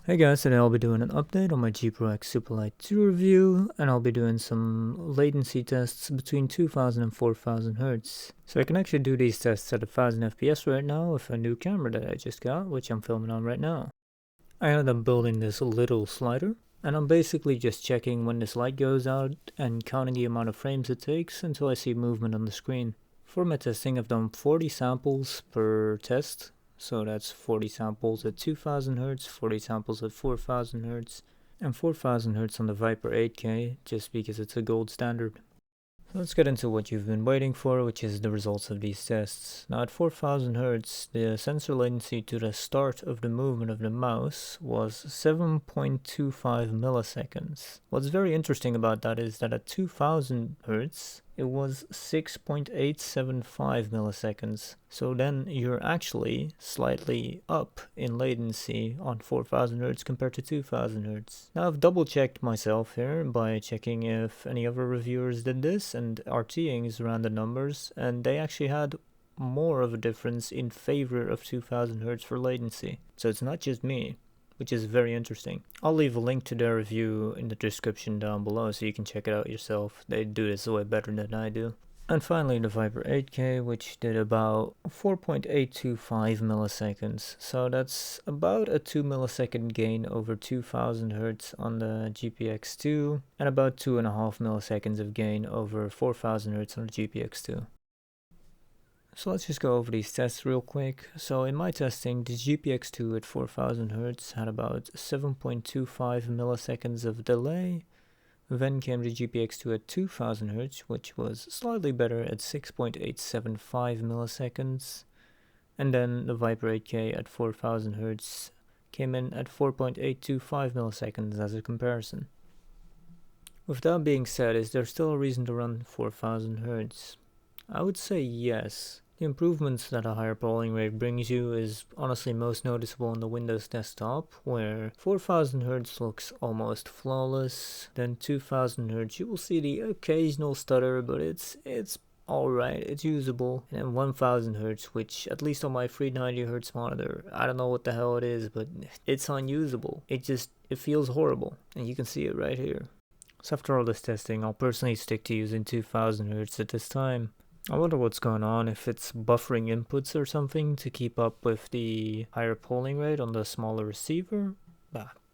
Hey guys, today I'll be doing an update on my G Pro X Superlight 2 review, and I'll be doing some latency tests between 2000 and 4000 Hz. So I can actually do these tests at 1000 FPS right now with a new camera that I just got, which I'm filming on right now. I ended up building this little slider, and I'm basically just checking when this light goes out and counting the amount of frames it takes until I see movement on the screen. For my testing, I've done 40 samples per test. So that's 40 samples at 2000 Hz, 40 samples at 4000 Hz, and 4000 Hz on the Viper 8K, just because it's a gold standard. So let's get into what you've been waiting for, which is the results of these tests. Now at 4000 Hz, the sensor latency to the start of the movement of the mouse was 7.25 milliseconds. What's very interesting about that is that at 2000 Hz, it was 6.875 milliseconds. So then you're actually slightly up in latency on 4000 Hz compared to 2000 Hz. Now I've double checked myself here by checking if any other reviewers did this, and Rtings ran the numbers, and they actually had more of a difference in favor of 2000 Hz for latency. So it's not just me, which is very interesting. I'll leave a link to their review in the description down below so you can check it out yourself. They do this way better than I do. And finally the Viper 8K, which did about 4.825 milliseconds. So that's about a 2 millisecond gain over 2000 Hz on the GPX2 and about 2.5 milliseconds of gain over 4000 Hz on the GPX2. So let's just go over these tests real quick. So in my testing, the GPX2 at 4000 Hz had about 7.25 milliseconds of delay. Then came the GPX2 at 2000 Hz, which was slightly better at 6.875 milliseconds. And then the Viper 8K at 4000 Hz came in at 4.825 milliseconds as a comparison. With that being said, is there still a reason to run 4000 Hz? I would say yes. The improvements that a higher polling rate brings you is honestly most noticeable on the Windows desktop, where 4000 Hz looks almost flawless. Then 2000 Hz you will see the occasional stutter, but it's alright, it's usable. And then 1000 Hz, which at least on my 390 Hz monitor, I don't know what the hell it is, but it's unusable. It feels horrible, and you can see it right here. So after all this testing, I'll personally stick to using 2000 Hz at this time. I wonder what's going on, if it's buffering inputs or something to keep up with the higher polling rate on the smaller receiver.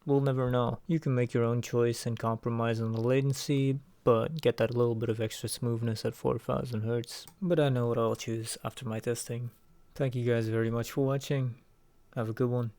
We'll never know. You can make your own choice and compromise on the latency, but get that little bit of extra smoothness at 4000 Hz. But I know what I'll choose after my testing. Thank you guys very much for watching. Have a good one.